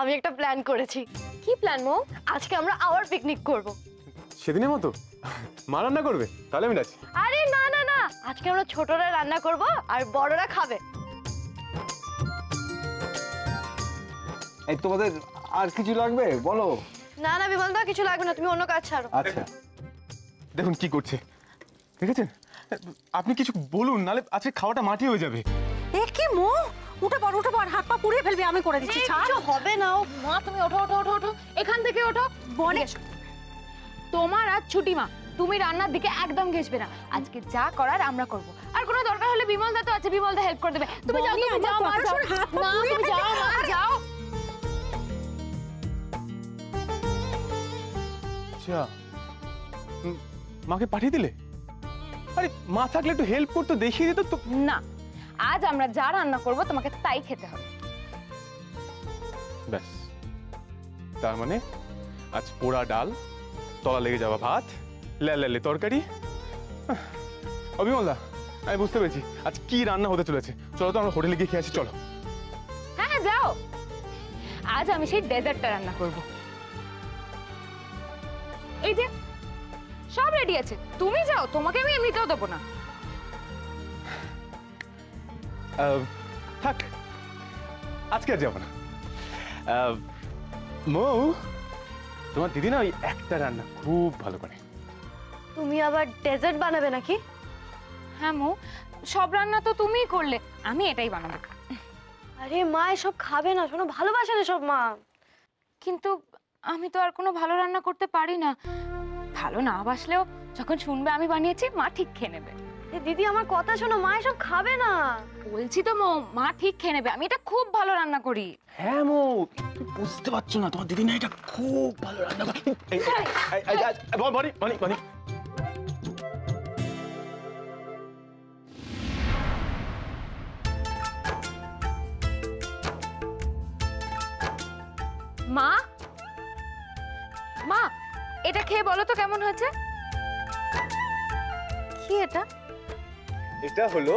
আমি একটা প্ল্যান করেছি। কি প্ল্যান মৌ? আজকে আমরা আবার পিকনিক করব। সেদিনের মতো মা রান্না করবে? তাহলে আমি রাজি। আরে না না না, আজকে আমরা ছোটরা রান্না করব আর বড়রা খাবে। এই তোমাদের আর কিছু লাগবে বলো? না না বিমল দা, কিছু লাগবে না, তুমি অন্য কাজ ছাড়ো। আচ্ছা দেখুন কি করছে, দেখেছেন? আপনি কিছু বলুন, নালে আজকে খাওয়াটা মাটি হয়ে যাবে। এ কি মো, উঠে পড়, হাত পা পুড়িয়ে ফেলবি, আমি করে দিচ্ছি। ছাড়, কিছু হবে না। মা তুমি ওঠো ওঠো ওঠো ওঠো, এখান থেকে ওঠো। বনে তোমার আজ ছুটি মা, তুমি রান্নার দিকে একদম ঘেসবে না। আজকে যা করার আমরা করব, আর কোনো দরকার হলে বিমল দা তো আছে, বিমল দা হেল্প করে দেবে। তুমি যাও, তুমি যাও মা, না তুমি যাও মা, যাও। আচ্ছা, মাকে পাঠিয়ে দিলে? আরে মা থাকলে একটু হেল্প করতে দেখিয়ে দিত তো। না, আজ আমরা যা রান্না করব তোমাকে তাই খেতে হবে। ব্যাস, তার মানে আজ পোড়া ডাল, তলা লেগে যাওয়া ভাত, লে তরকারি। অভিমলদা, আমি বুঝতে পেরেছি আজ কি রান্না হতে চলেছে। চলো তো আমরা হোটেলে গিয়ে খেয়ে আসি, চলো। হ্যাঁ হ্যাঁ যাও, আজ আমি সেই ডেজার্টটা রান্না করব। এই যে সব রেডি আছে, তুমি যাও, তোমাকে আমি এমনিতেও দেবো না। থাক, আজকে আর যাবো না। মৌ, তোমার দিদি না ওই একটা রান্না খুব ভালো করে। তুমি আবার ডেজার্ট বানাবে নাকি? হ্যাঁ মৌ, সব রান্না তো তুমিই করলে, আমি এটাই বানাবো। আরে মা এসব খাবে না, শোনো, ভালোবাসে না সব মা। কিন্তু আমি তো আর কোনো ভালো রান্না করতে পারি না। ভালো না বাসলেও যখন শুনবে আমি বানিয়েছি, মা ঠিক খেয়ে নেবে। দিদি আমার কথা শোনো, মা এসব খাবে না। বলছি তো মৌ, মা ঠিক খেয়ে নেবে, আমি এটা খুব ভালো রান্না করি। হ্যাঁ মৌ, তুমি বুঝতে পারছো না, তোমার দিদি না এটা খুব ভালো রান্না করে। বনি মা, মা এটা খেয়ে বলো তো কেমন হয়েছে। কি এটা? এটা হলো।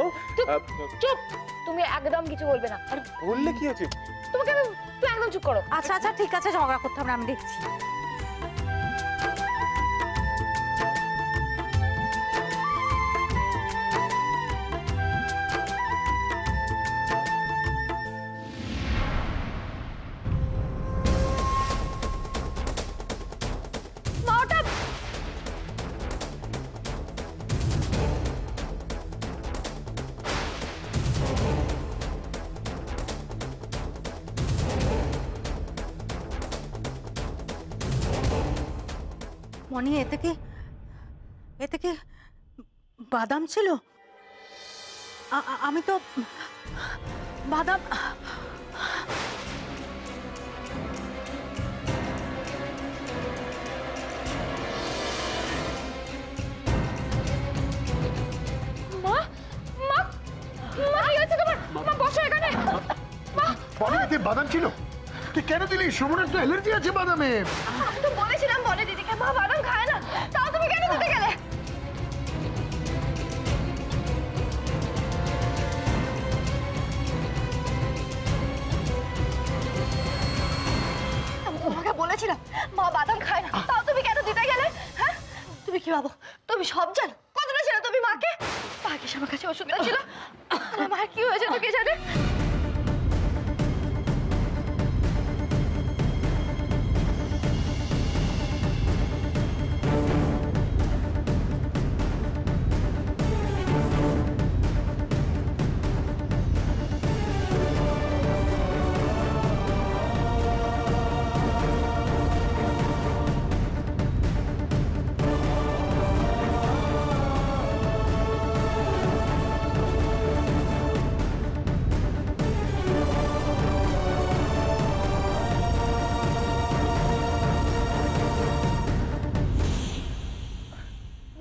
চুপ, তুমি একদম কিছু বলবে না। আর বললে কি হচ্ছে? তোমাকে আমি, তুমি একদম চুপ করো। আচ্ছা আচ্ছা ঠিক আছে, ঝগড়া করতে হবে না, আমি দেখছি। মনি, এতে কি বাদাম ছিল? আমি তো বাদাম। মা, মা, মা কি হয়েছে তোমার? মা বসো এখানে। বনে বাদাম ছিল, তুই কেন দিলি? সুমনের তো অ্যালার্জি আছে বাদামে। আমি তো বলেছিলাম বলে দিদিকে মা বাদাম খায় না, তাও তুমি কেন দিতে গেলে? আমি তোমাকে বলেছিলাম মা বাদাম খায় না, তাও তুমি কেন দিতে গেলে? হ্যাঁ, তুমি কি ভাবো তুমি সব জানো? কতটা ছিল তুমি মাকে? ভাগ্যিস আমার কাছে ওষুধটা ছিল, আমার কি হয়েছে তো কে জানে।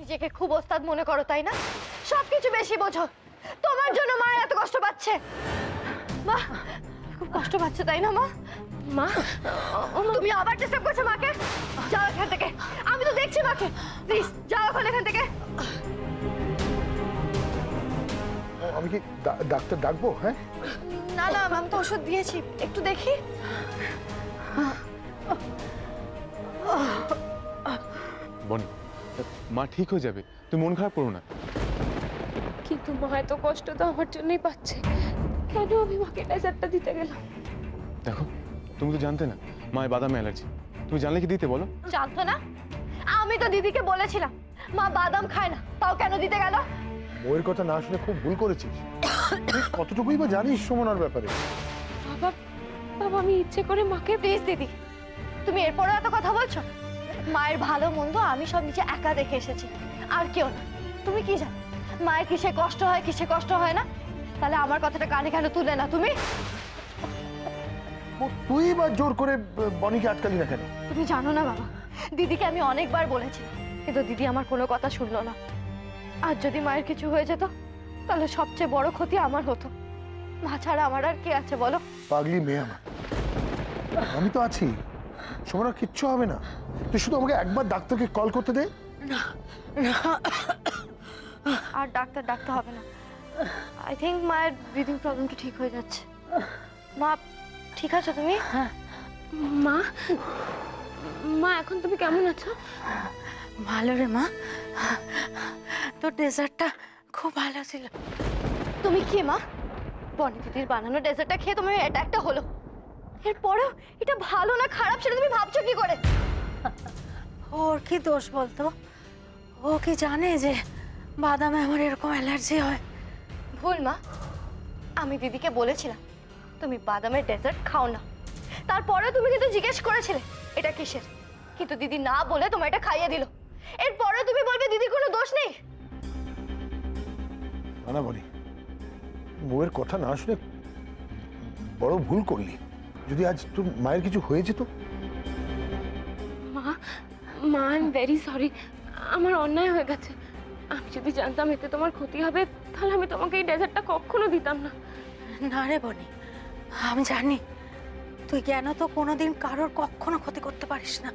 নিজেকে খুব ওস্তাদ মনে করো তাই না? সবকিছু বেশি বোঝো, তোমার জন্য মা এত কষ্ট পাচ্ছে। মা খুব কষ্ট পাচ্ছে তাই না? মা মা তুমি আবার ডিস্টার্ব করছো মাকে। যাও এখান থেকে, আমি তো দেখছি মাকে। প্লিজ যাও এখন এখান থেকে। আমি কি ডাক্তার ডাকবো? হ্যাঁ না না, আমি তো ওষুধ দিয়েছি, একটু দেখি। বনি, মা ঠিক হয়ে যাবে, তুমি মন খারাপ করো না। কিন্তু মা এত কষ্ট তো আমার জন্যই পাচ্ছে, কেন আমি মাকে ডেজার্টটা দিতে গেলাম? দেখো, তুমি তো জানতে না মায়ের বাদামে অ্যালার্জি, তুমি জানলে কি দিতে বলো? জানতো না? আমি তো দিদিকে বলেছিলাম মা বাদাম খায় না, তাও কেন দিতে গেল? বউয়ের কথা না শুনে খুব ভুল করেছিস। তুই কতটুকুই বা জানিস সুমনার ব্যাপারে? বাবা বাবা, আমি ইচ্ছে করে মাকে প্লিজ দিদি, তুমি এরপরে এত কথা বলছো? মায়ের ভালো মন্দ আমি সব নিজে একা দেখে এসেছি, আর কেউ না। তুমি কি জানো মায়ের কিসে কষ্ট হয় কিসে কষ্ট হয় না? তাহলে আমার কথাটা কানে কেন তুলে না তুমি? তুই বা জোর করে বনিকে আটকালি না কেন? তুমি জানো না বাবা, দিদিকে আমি অনেকবার বলেছি, কিন্তু দিদি আমার কোনো কথা শুনলো না। আর যদি মায়ের কিছু হয়ে যেত তাহলে সবচেয়ে বড় ক্ষতি আমার হতো। মা ছাড়া আমার আর কে আছে বলো? পাগলি মেয়ে আমার, আমি তো আছি, সুমনার কিচ্ছু হবে না। তুই শুধু আমাকে একবার ডাক্তারকে কল করতে দে। আর ডাক্তার ডাকতে হবে না। আই থিঙ্ক মায়ের ব্রিদিং প্রবলেমটা ঠিক হয়ে যাচ্ছে। মা ঠিক আছো তুমি? মা, মা এখন তুমি কেমন আছো? ভালো রে মা, তোর ডেজার্টটা খুব ভালো ছিল। তুমি কি মা, বনি দিদির বানানো ডেজার্টটা খেয়ে তোমার অ্যাটাকটা হলো, এরপরেও এটা ভালো না খারাপ সেটা তুমি ভাবছো কি করে? ওর কি দোষ বলতো? ও কি জানে যে বাদামে আমার এরকম অ্যালার্জি হয়? ভুল মা, আমি দিদিকে বলেছিলাম তুমি বাদামের ডেজার্ট খাও না, তারপরেও তুমি কিন্তু জিজ্ঞেস করেছিলে এটা কিসের, কিন্তু দিদি না বলে তোমার এটা খাইয়ে দিল। এরপরেও তুমি বলবে দিদির কোনো দোষ নেই? না বনি, বউয়ের কথা না শুনে বড় ভুল করলি। যদি আজ তোর মায়ের কিছু হয়ে যেত? মা, মা আই এম ভেরি সরি, আমার অন্যায় হয়ে গেছে। আমি যদি জানতাম এতে তোমার ক্ষতি হবে তাহলে আমি তোমাকে এই ডেজার্টটা কখনো দিতাম না। না রে বনি, আমি জানি তুই জ্ঞান তো কোনোদিন কারোর কখনো ক্ষতি করতে পারিস না।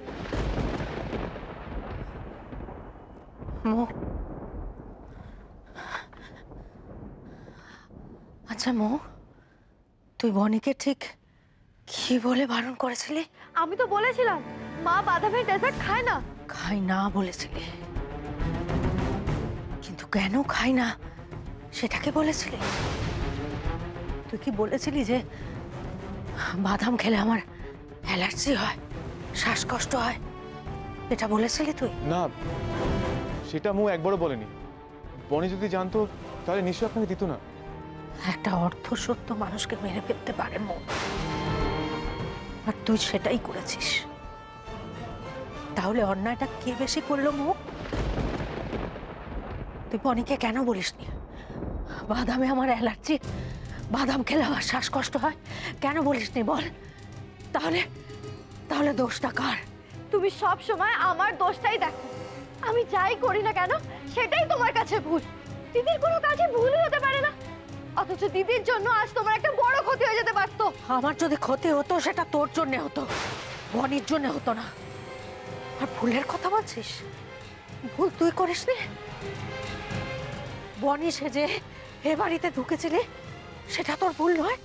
মো, আচ্ছা মো, তুই বনিকে ঠিক কি বলে বারণ করেছিলি? আমি তো বলেছিলাম মা বাদামের ডেজার্ট খায় না। খাই না বলেছিলি, কিন্তু কেন খাই না সেটাকে বলেছিলি? তুই কি বলেছিলি যে বাদাম খেলে আমার অ্যালার্জি হয়, শ্বাসকষ্ট হয়, এটা বলেছিলি তুই? না, সেটা মু একবারও বলেনি। বনি যদি জানতো তাহলে নিশ্চয়ই আপনাকে দিত না। একটা অর্ধসত্য মানুষকে মেরে ফেলতে পারে মন, আর তুই সেটাই করেছিস। তাহলে অন্যায়টা কে বেশি করলো মুখ? তুই বনিকে কেন বলিসনি বাদামে আমার অ্যালার্জি, বাদাম খেলে আমার শ্বাসকষ্ট হয়? কেন বলিসনি বল? তাহলে তাহলে দোষটা কার? তুমি সব সময় আমার দোষটাই দেখো। আমি যাই করি না কেন সেটাই তোমার কাছে ভুল। দিদির কোনো কাজে ভুল হতে পারে না, অথচ দিদির জন্য আজ তোমার একটা বড় ক্ষতি হয়ে যেতে পারতো। আমার যদি ক্ষতি হতো সেটা তোর জন্য হতো, বনির জন্য হতো না। আর ভুলের কথা বলছিস? ভুল তুই করিসনি। বনি সেজে এ বাড়িতে ঢুকেছিলি, সেটা তোর ভুল নয়?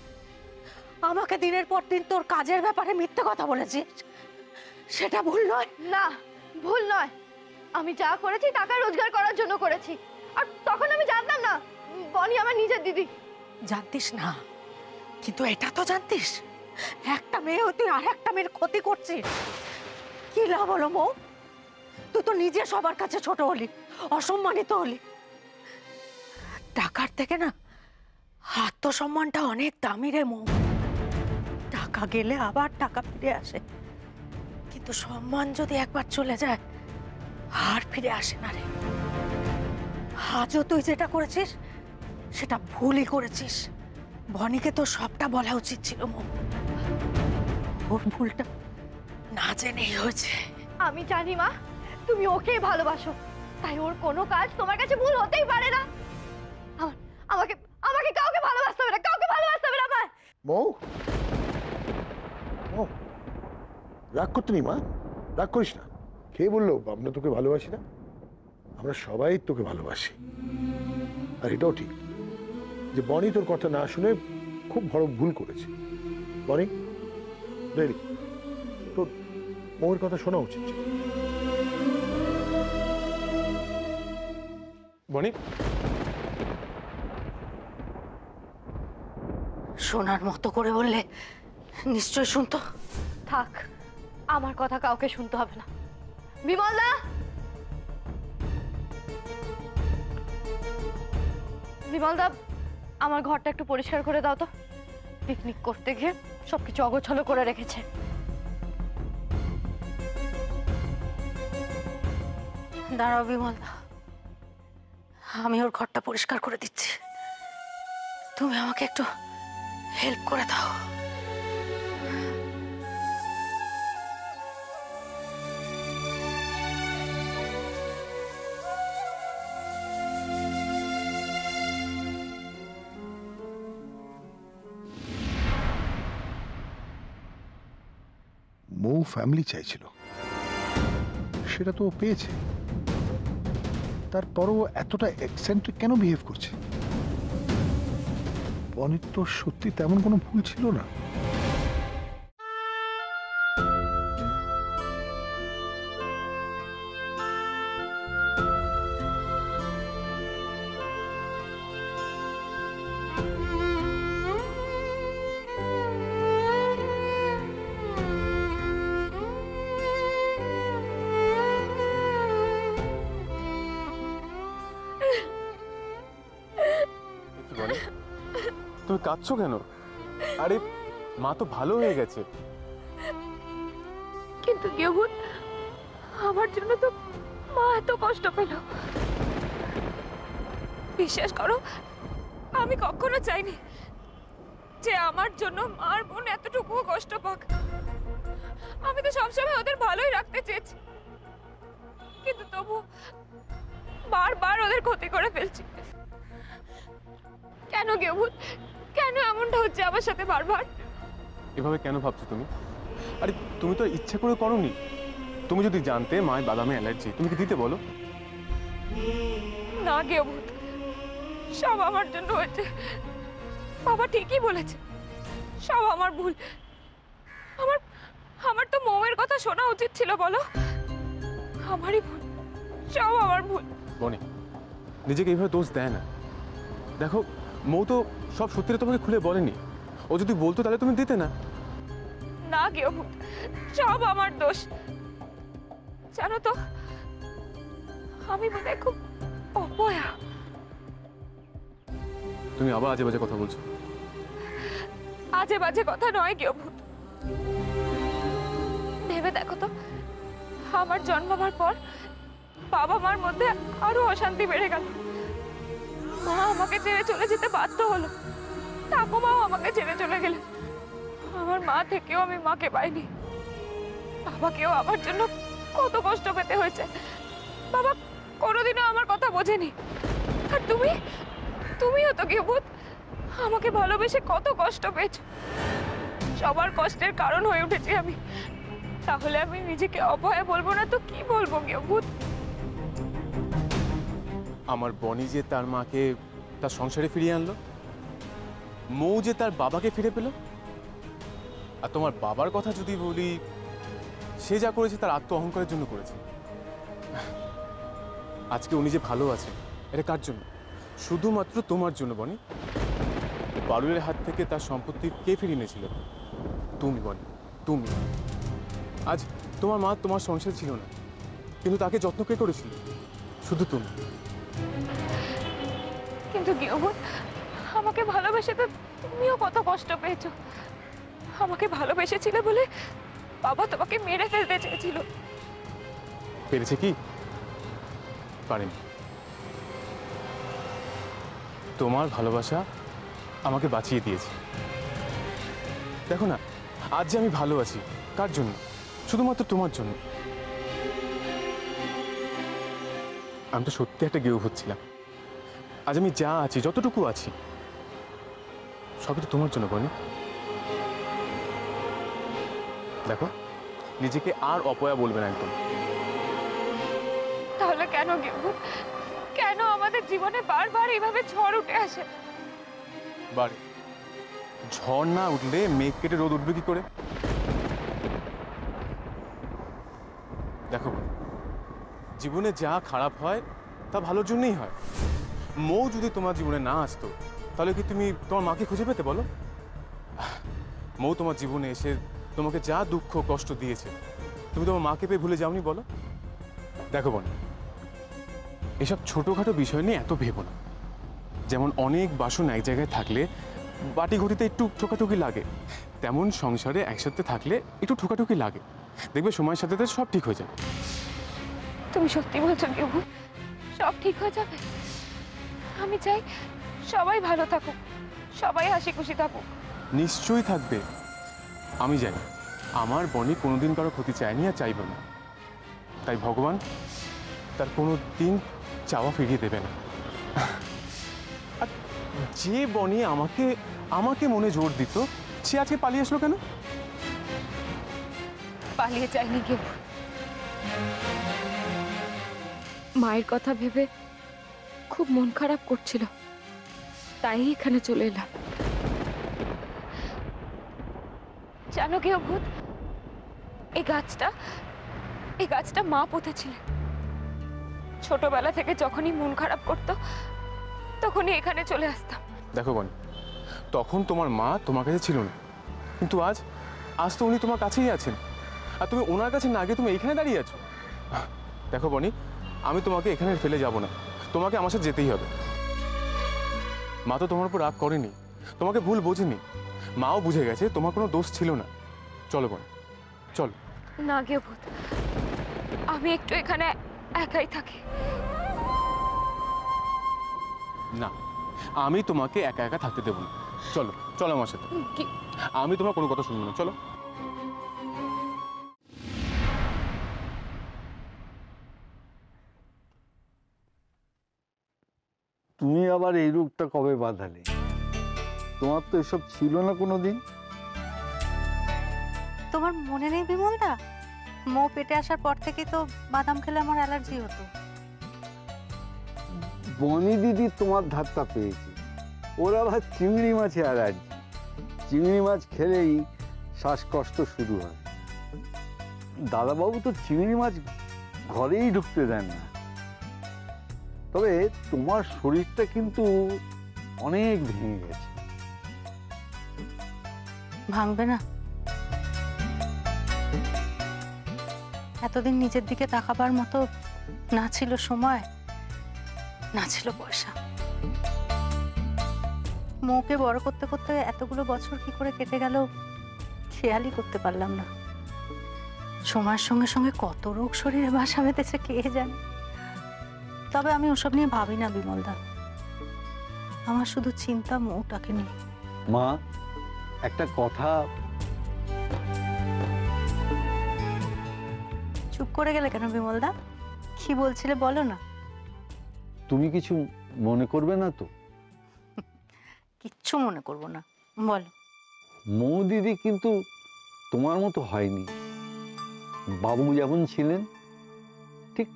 আমাকে দিনের পর দিন তোর কাজের ব্যাপারে মিথ্যে কথা বলেছিস, সেটা ভুল নয়? না, ভুল নয়। আমি যা করেছি টাকা রোজগার করার জন্য করেছি, আর তখন আমি জানতাম না বনি আমার নিজের দিদি। জানতিস না, কিন্তু এটা তো জানতিস একটা মেয়ে তুই আর একটা মেয়ের ক্ষতি করছিস। কি লাভ হলো মৌ? তুই তো নিজে সবার কাছে ছোট হলি, অসম্মানিত হলি। টাকার থেকে না আত্মসম্মানটা অনেক দামি রে মৌ। টাকা গেলে আবার টাকা ফিরে আসে, কিন্তু সম্মান যদি একবার চলে যায় আর ফিরে আসে না রে। আজও তুই যেটা করেছিস সেটা ভুলই করেছিস। বনিকে তো সবটা বলা উচিত ছিল মৌ, ওর ভুলটা না জেনেই হয়েছে। আমি জানি মা, তুমি ওকেই ভালোবাসো, তাই ওর কোনো কাজ তোমার কাছে ভুল হতেই পারে না। আমাকে আমাকে কাউকে ভালোবাসতে হবে না, কাউকে ভালোবাসতে হবে না আমার। মৌ, মৌ, রাগ করতে নি মা, রাগ করিস না। কে বললো আমরা তোকে ভালোবাসি না? আমরা সবাই তোকে ভালোবাসি। আর এটাও ঠিক যে বনি তোর কথা না শুনে খুব বড় ভুল করেছে। বনি, রেডি, মৌয়ের কথা শোনা উচিত ছিল। বনি, শোনার মতো করে বললে নিশ্চয় শুনতো। থাক, আমার কথা কাউকে শুনতে হবে না। বিমলদা, বিমলদা, আমার ঘরটা একটু পরিষ্কার করে দাও তো। পিকনিক করতে গিয়ে সবকিছু অগোছালো করে রেখেছে। দাঁড়াও বিমলদা, আমি ওর ঘরটা পরিষ্কার করে দিচ্ছি, তুমি আমাকে একটু হেল্প করে দাও। মৌ ফ্যামিলি চাইছিল, সেটা তো ও পেয়েছে। তারপরও এতটা এক্সেন্ট্রিক কেন বিহেভ করছে? বনির তো সত্যি তেমন কোনো ভুল ছিল না। বনি, তুমি কাঁদছো কেন? আরে মা তো ভালো হয়ে গেছে। কিন্তু গেবুন, আমার জন্য তো মা এত কষ্ট পেল। বিশ্বাস করো, আমি কখনো চাইনি যে আমার জন্য মার বোন এতটুকুও কষ্ট পাক। আমি তো সবসময় ওদের ভালোই রাখতে চেয়েছি, কিন্তু তবু বারবার ওদের ক্ষতি করে ফেলছি। কেন গেবুন, কেন এমনটা হচ্ছে আমার সাথে বারবার? এভাবে কেন ভাবছো তুমি? আরে তুমি তো ইচ্ছে করে করোনি। তুমি যদি জানতে মায়ের বাদামে অ্যালার্জি, তুমি কি দিতে বলো? না গেবুন, সব আমার জন্য হয়েছে। বাবা ঠিকই বলেছে, সব আমার ভুল। আমার তো মৌয়ের কথা শোনা উচিত ছিল, বলো। আমারই ভুল, সব আমার ভুল। বনি, নিজেকে এইভাবে দোষ দেয় না। দেখো, মৌ তো সব সত্যিটা তোমাকে খুলে বলেনি। ও যদি বলতো তাহলে তুমি দিতে না। না গেবুন, সব আমার দোষ। জানো তো, আমি বোধহয় খুব অপয়া। তুমি আবার আজে বাজে কথা বলছো। আজে বাজে কথা নয় গেবুন, ভেবে দেখো তো, আমার জন্মাবার পর বাবা মার মধ্যে আরো অশান্তি বেড়ে গেল। মা আমাকে ছেড়ে চলে যেতে বাধ্য হলো, ঠাকুমাও আমাকে ছেড়ে চলে গেলেন। আমার মা থেকেও আমি মাকে পাইনি। বাবাকেও আমার জন্য কত কষ্ট পেতে হয়েছে। বাবা কোনোদিনও আমার কথা বোঝেনি। আর তুমিও তো গেবুন, আমাকে ভালোবেসে কত কষ্ট পেয়েছো। সবার কষ্টের কারণ হয়ে উঠেছি আমি। তাহলে আমি নিজেকে অপয়া বলবো না তো কি বলবো গেবুন? আমার বনি যে তার মাকে তার সংসারে ফিরিয়ে আনলো, মৌ যে তার বাবাকে ফিরে পেল, আর তোমার বাবার কথা যদি বলি, সে যা করেছে তার আত্ম অহংকারের জন্য করেছে। আজকে উনি যে ভালো আছে, এটা কার জন্য? শুধুমাত্র তোমার জন্য বনি। বারুলের হাত থেকে তার সম্পত্তি কে ফিরিয়ে নিয়েছিল? তুমি বনি, তুমি। আজ তোমার মা তোমার সংসার ছিল না, কিন্তু তাকে যত্ন কে করেছিল? শুধু তুমি। কিন্তু গেবুন, আমাকে ভালোবেসে তো তুমিও কত কষ্ট পেয়েছো। আমাকে ভালোবেসেছিলে বলে বাবা তোমাকে মেরে ফেলতে চেয়েছিল। পেরেছে কি? পারেনি। তোমার ভালোবাসা আমাকে বাঁচিয়ে দিয়েছে। দেখো না, আজ যে আমি ভালো আছি, কার জন্য? শুধুমাত্র তোমার জন্য। আমি তো সত্যি একটা গেউ হচ্ছিলাম। আজ আমি যা আছি, যতটুকু আছি, সবই তো তোমার জন্য বনি। দেখো, নিজেকে আর অপয়া বলবে না একদম। তাহলে কেন গেবুন, কেন আমাদের জীবনে বারবার এইভাবে ঝড় উঠে আসে? বারে ঝড় না উঠলে মেঘ কেটে রোদ উঠবে কি করে? দেখো বোন, জীবনে যা খারাপ হয় তা ভালোর জন্যই হয়। মৌ যদি তোমার জীবনে না আসতো তাহলে কি তুমি তোমার মাকে খুঁজে পেতে বলো? মৌ তোমার জীবনে এসে তোমাকে যা দুঃখ কষ্ট দিয়েছে তুমি তোমার মাকে পেয়ে ভুলে যাওনি বলো? দেখো বোন, এসব ছোটখাটো বিষয় নিয়ে এত ভেবো না। যেমন অনেক বাসন এক জায়গায় থাকলে বাটি ঘটিতে একটু ঠোকাঠুকি লাগে, তেমন সংসারে একসাথে থাকলে একটু ঠোকাঠুকি লাগে। দেখবে সময়ের সাথে সাথে সব ঠিক হয়ে যাবে। তুমি সত্যি বলছো কি অভূত? সব ঠিক হয়ে যাবে? আমি চাই সবাই ভালো থাকুক, সবাই হাসি খুশি থাকুক। নিশ্চয়ই থাকবে। আমি জানি আমার বনি কোনোদিন কারো ক্ষতি চায়নি আর চাইব না, তাই ভগবান তার কোনো দিন চাওয়া ফিরিয়ে দেবে না। আর যে বনি আমাকে আমাকে মনে জোর দিত সে আজকে পালিয়ে আসলো কেন? পালিয়ে যায়নি কেউ, মায়ের কথা ভেবে খুব মন খারাপ করছিল, তাই এখানে চলে এলাম। জানো কি অভূত, এই গাছটা মা পুঁতেছিলেন। ছোটবেলা থেকে যখনই মন খারাপ করতো তখনই এখানে চলে আসতাম। দেখো বনি, তখন তোমার মা তোমার কাছে ছিল না, কিন্তু আজ আজ তো উনি তোমার কাছেই আছেন, আর তুমি ওনার কাছে না গিয়ে তুমি এইখানে দাঁড়িয়ে আছো। দেখো বনি, আমি তোমাকে এখানে ফেলে যাব না, তোমাকে আমার সাথে যেতেই হবে। মা তো তোমার উপর রাগ করেনি, তোমাকে ভুল বোঝেনি, মাও বুঝে গেছে তোমার কোনো দোষ ছিল না। চলো বনি, চলো। না গিয়ে ভূত, আমি একটু এখানে একাই থাকি। না, আমি তোমাকে একা একা থাকতে দেবো না। চলো চলো আমার সাথে, আমি তোমার কোনো কথা শুনবো না, চলো। তুমি আবার এই রোগটা কবে বাঁধালে? তোমার তো এসব ছিল না কোনোদিন। তোমার মনে নেই বিমলদা, মৌ পেটে আসার পর থেকেই তো বাদাম খেলে আমার অ্যালার্জি হতো। বনি দিদি তোমার ধাক্কা পেয়েছে, ওর আবার চিংড়ি মাছে অ্যালার্জি। চিংড়ি মাছ খেলেই শ্বাসকষ্ট শুরু হয়। দাদাবাবু তো চিংড়ি মাছ ঘরেই ঢুকতে দেন না। তবে তোমার শরীরটা কিন্তু অনেক ভেঙে গেছে। ভাঙবে না? এতদিন নিজের দিকে তাকাবার মতো না ছিল সময়, না ছিল পয়সা। মৌকে বড় করতে করতে এতগুলো বছর কি করে কেটে গেল খেয়ালই করতে পারলাম না। সময়ের সঙ্গে সঙ্গে কত রোগ শরীরে বাসা বেঁধেছে কে জানে। তবে আমি ওসব নিয়ে ভাবি না বিমলদা, আমার শুধু চিন্তা মৌটাকে নিয়ে। মা, একটা কথা। চুপ করে গেলে কেন বিমলদা? কি বলছিলে বলো না। তুমি কিছু মনে করবে না তো? কিচ্ছু মনে করবো না, বলো। মৌ দিদি কিন্তু তোমার মতো হয়নি। বাবু যেমন ছিলেন ঠিক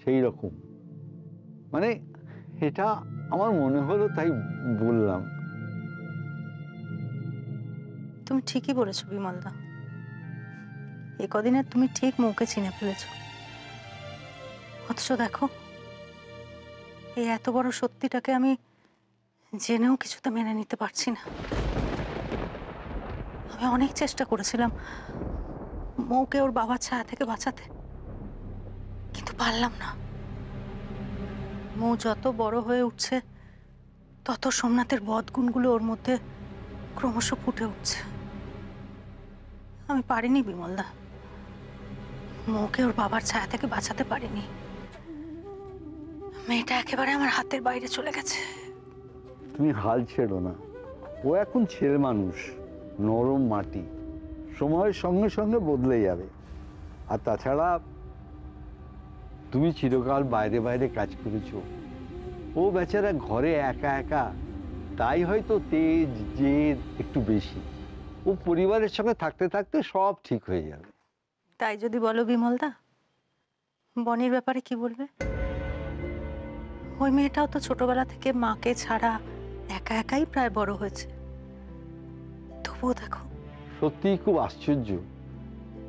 সেই রকম। মানে এটা আমার মনে হলো তাই বললাম। তুমি ঠিকই বলেছো বিমলদা, এ কদিনে তুমি ঠিক মৌকে চিনে ফেলেছো। অথচ দেখো, এই এত বড় সত্যিটাকে আমি জেনেও কিছুতে মেনে নিতে পারছি না। আমি অনেক চেষ্টা করেছিলাম মৌকে ওর বাবার ছায়া থেকে বাঁচাতে, কিন্তু পারলাম না। মৌ যত বড় হয়ে উঠছে তত সোমনাথের বদগুণগুলো ওর মধ্যে ক্রমশ ফুটে উঠছে। আমি পারিনি বিমলদা, মৌকে ওর বাবার ছায়া থেকে বাঁচাতে পারিনি। মেয়েটা একেবারে আমার হাতের বাইরে চলে গেছে। তুমি হাল ছেড়ো না, ও এখন ছেলে মানুষ, নরম মাটি, সময়ের সঙ্গে সঙ্গে বদলে যাবে। আর তাছাড়া তুমি চিরকাল বাইরে বাইরে কাজ করেছো, ও বেচারা ঘরে একা একা, তাই হয়তো তেজ জেদ একটু বেশি। ও পরিবারের সঙ্গে থাকতে থাকতে সব ঠিক হয়ে যাবে। তাই যদি বলো বিমলদা, বনির ব্যাপারে কি বলবে? ওই মেয়েটাও তো ছোটবেলা থেকে মাকে ছাড়া একা একাই প্রায় বড় হয়েছে। তবুও দেখো। সত্যিই খুব আশ্চর্য,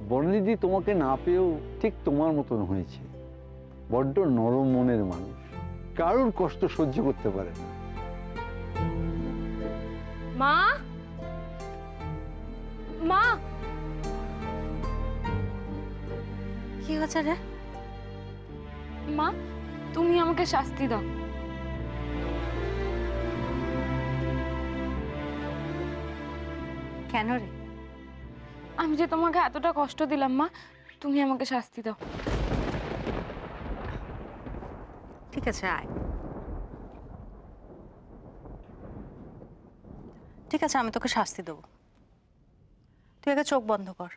বর্ণিদি তোমাকে না পেয়েও ঠিক তোমার মতন হয়েছে, বড্ড নরম মনের মানুষ, কারোর কষ্ট সহ্য করতে পারে না। মা, মা, কি হয়েছে রে? মা, তুমি আমাকে শাস্তি দাও। কেন রে? আমি যে তোমাকে এতটা কষ্ট দিলাম মা, তুমি আমাকে শাস্তি দাও। ঠিক আছে, আয়। ঠিক আছে, আমি তোকে শাস্তি দেবো। তুই আগে চোখ বন্ধ কর।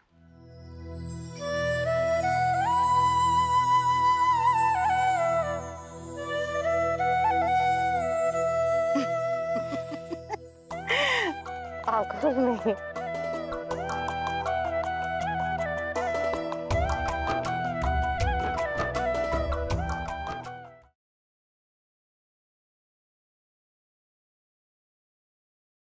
পাগল মেয়ে।